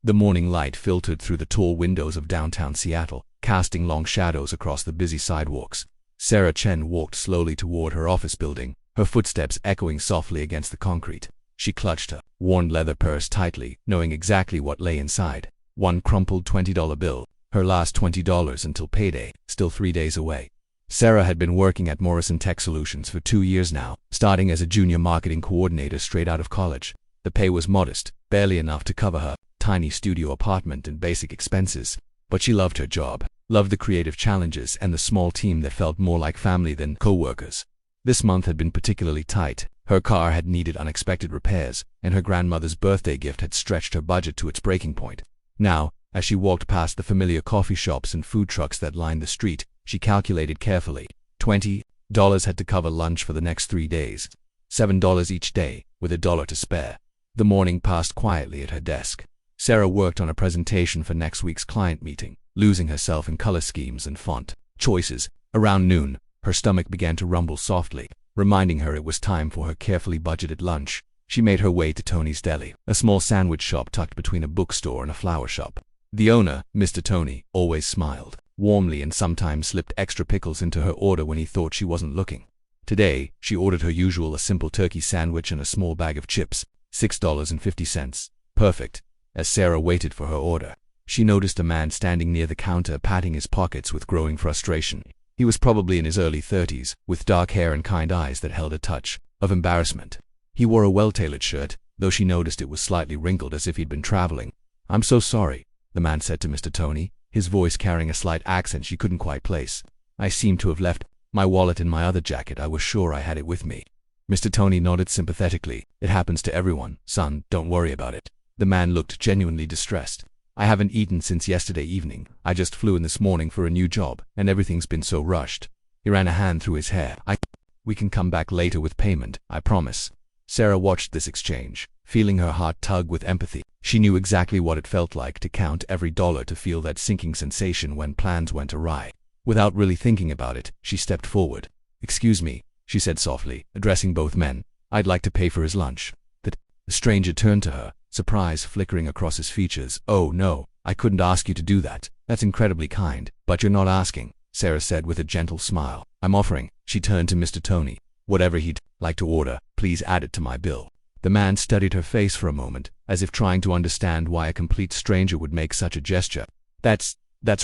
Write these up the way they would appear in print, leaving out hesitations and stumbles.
The morning light filtered through the tall windows of downtown Seattle, casting long shadows across the busy sidewalks. Sarah Chen walked slowly toward her office building, her footsteps echoing softly against the concrete. She clutched her worn leather purse tightly, knowing exactly what lay inside. One crumpled $20 bill, her last $20 until payday, still 3 days away. Sarah had been working at Morrison Tech Solutions for 2 years now, starting as a junior marketing coordinator straight out of college. The pay was modest, barely enough to cover her tiny studio apartment and basic expenses, but she loved her job, loved the creative challenges and the small team that felt more like family than co-workers. This month had been particularly tight. Her car had needed unexpected repairs, and her grandmother's birthday gift had stretched her budget to its breaking point. Now, as she walked past the familiar coffee shops and food trucks that lined the street, she calculated carefully. $20 had to cover lunch for the next 3 days. $7 each day, with $1 to spare. The morning passed quietly at her desk. Sarah worked on a presentation for next week's client meeting, losing herself in color schemes and font choices. Around noon, her stomach began to rumble softly, reminding her it was time for her carefully budgeted lunch. She made her way to Tony's Deli, a small sandwich shop tucked between a bookstore and a flower shop. The owner, Mr. Tony, always smiled warmly and sometimes slipped extra pickles into her order when he thought she wasn't looking. Today, she ordered her usual a simple turkey sandwich and a small bag of chips, $6.50. Perfect. As Sarah waited for her order, she noticed a man standing near the counter patting his pockets with growing frustration. He was probably in his early 30s, with dark hair and kind eyes that held a touch of embarrassment. He wore a well-tailored shirt, though she noticed it was slightly wrinkled as if he'd been traveling. "I'm so sorry," the man said to Mr. Tony, his voice carrying a slight accent she couldn't quite place. "I seem to have left my wallet in my other jacket. I was sure I had it with me." Mr. Tony nodded sympathetically. "It happens to everyone, son, don't worry about it." The man looked genuinely distressed. "I haven't eaten since yesterday evening. I just flew in this morning for a new job, and everything's been so rushed." He ran a hand through his hair. We can come back later with payment, I promise." Sarah watched this exchange, feeling her heart tug with empathy. She knew exactly what it felt like to count every dollar, to feel that sinking sensation when plans went awry. Without really thinking about it, she stepped forward. "Excuse me," she said softly, addressing both men. "I'd like to pay for his lunch." The stranger turned to her, surprise flickering across his features. "Oh no, I couldn't ask you to do that. That's incredibly kind, but you're not asking," Sarah said with a gentle smile. "I'm offering." She turned to Mr. Tony. "Whatever he'd like to order, please add it to my bill." The man studied her face for a moment, as if trying to understand why a complete stranger would make such a gesture. That's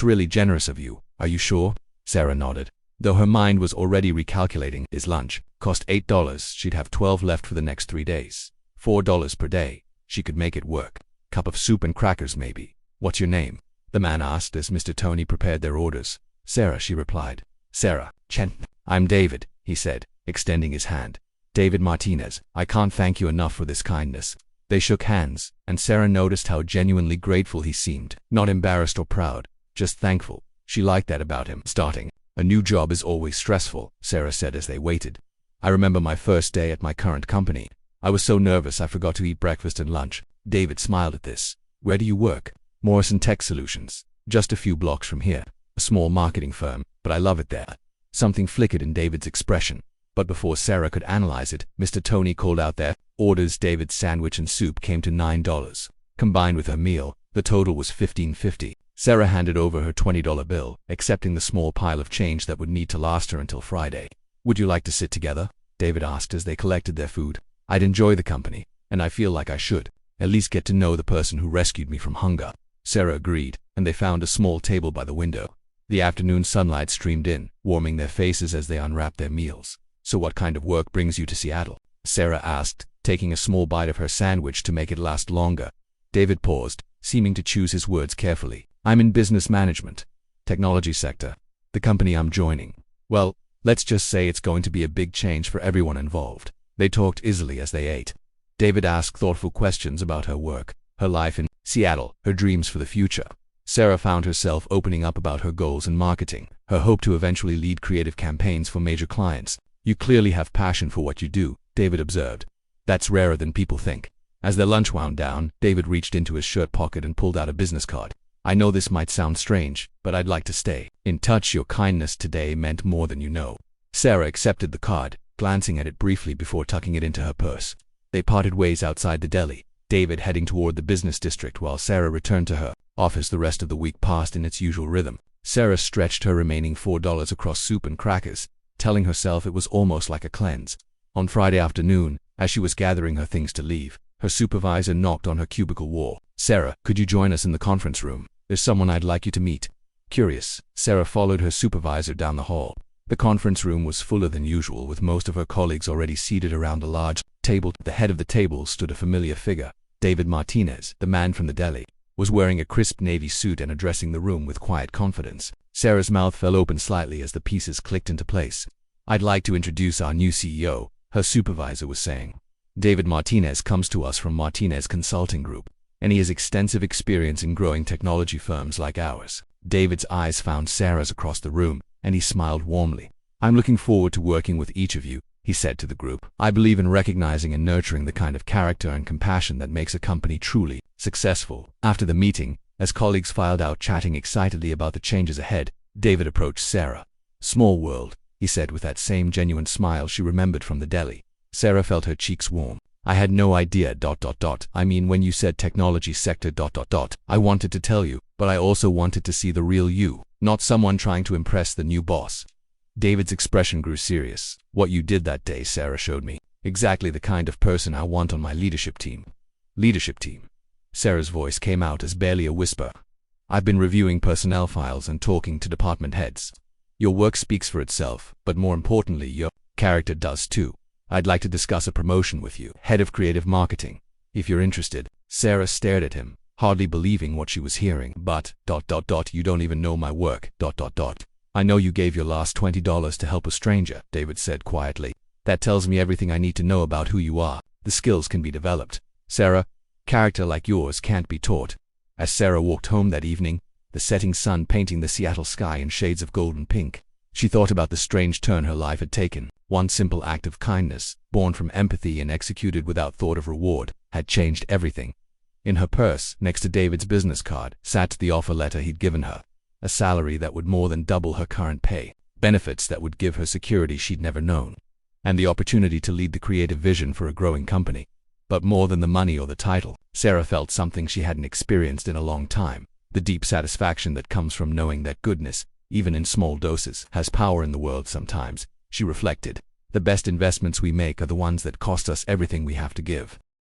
really generous of you. Are you sure?" Sarah nodded, though her mind was already recalculating. His lunch cost $8. She'd have 12 left for the next 3 days. $4 per day. She could make it work. Cup of soup and crackers maybe. "What's your name?" the man asked as Mr. Tony prepared their orders. "Sarah," she replied. "Sarah Chen." "I'm David," he said, extending his hand. "David Martinez. I can't thank you enough for this kindness." They shook hands, and Sarah noticed how genuinely grateful he seemed. Not embarrassed or proud, just thankful. She liked that about him. "Starting a new job is always stressful," Sarah said as they waited. "I remember my first day at my current company. I was so nervous I forgot to eat breakfast and lunch." David smiled at this. "Where do you work?" "Morrison Tech Solutions. Just a few blocks from here. A small marketing firm, but I love it there." Something flickered in David's expression. But before Sarah could analyze it, Mr. Tony called out their orders. David's sandwich and soup came to $9. Combined with her meal, the total was $15.50. Sarah handed over her $20 bill, accepting the small pile of change that would need to last her until Friday. "Would you like to sit together?" David asked as they collected their food. "I'd enjoy the company, and I feel like I should at least get to know the person who rescued me from hunger." Sarah agreed, and they found a small table by the window. The afternoon sunlight streamed in, warming their faces as they unwrapped their meals. "So what kind of work brings you to Seattle?" Sarah asked, taking a small bite of her sandwich to make it last longer. David paused, seeming to choose his words carefully. "I'm in business management. Technology sector. The company I'm joining. Well, let's just say it's going to be a big change for everyone involved." They talked easily as they ate. David asked thoughtful questions about her work, her life in Seattle, her dreams for the future. Sarah found herself opening up about her goals in marketing, her hope to eventually lead creative campaigns for major clients. "You clearly have passion for what you do," David observed. "That's rarer than people think." As their lunch wound down, David reached into his shirt pocket and pulled out a business card. "I know this might sound strange, but I'd like to stay in touch. Your kindness today meant more than you know." Sarah accepted the card, glancing at it briefly before tucking it into her purse. They parted ways outside the deli. David heading toward the business district while Sarah returned to her office. The rest of the week passed in its usual rhythm. Sarah stretched her remaining $4 across soup and crackers, telling herself it was almost like a cleanse. On Friday afternoon, as she was gathering her things to leave, her supervisor knocked on her cubicle wall. "Sarah, could you join us in the conference room? There's someone I'd like you to meet." Curious, Sarah followed her supervisor down the hall. The conference room was fuller than usual, with most of her colleagues already seated around a large table. At the head of the table stood a familiar figure. David Martinez, the man from the deli, was wearing a crisp navy suit and addressing the room with quiet confidence. Sarah's mouth fell open slightly as the pieces clicked into place. "I'd like to introduce our new CEO," her supervisor was saying. "David Martinez comes to us from Martinez Consulting Group, and he has extensive experience in growing technology firms like ours." David's eyes found Sarah's across the room, and he smiled warmly. "I'm looking forward to working with each of you," he said to the group. "I believe in recognizing and nurturing the kind of character and compassion that makes a company truly successful." After the meeting, as colleagues filed out chatting excitedly about the changes ahead, David approached Sarah. "Small world," he said with that same genuine smile she remembered from the deli. Sarah felt her cheeks warm. "I had no idea ... I mean, when you said technology sector ... I wanted to tell you, but I also wanted to see the real you, not someone trying to impress the new boss." David's expression grew serious. "What you did that day," Sarah showed me, "exactly the kind of person I want on my leadership team." "Leadership team?" Sarah's voice came out as barely a whisper. "I've been reviewing personnel files and talking to department heads. Your work speaks for itself, but more importantly, your character does too. I'd like to discuss a promotion with you, head of creative marketing, if you're interested." Sarah stared at him, hardly believing what she was hearing. "But ... you don't even know my work ... I know you gave your last $20 to help a stranger," David said quietly. "That tells me everything I need to know about who you are. The skills can be developed. Sarah, character like yours can't be taught." As Sarah walked home that evening, the setting sun painting the Seattle sky in shades of gold and pink, she thought about the strange turn her life had taken. One simple act of kindness, born from empathy and executed without thought of reward, had changed everything. In her purse, next to David's business card, sat the offer letter he'd given her. A salary that would more than double her current pay, benefits that would give her security she'd never known, and the opportunity to lead the creative vision for a growing company. But more than the money or the title, Sarah felt something she hadn't experienced in a long time: the deep satisfaction that comes from knowing that goodness, even in small doses, has power in the world sometimes. She reflected, "The best investments we make are the ones that cost us everything we have to give."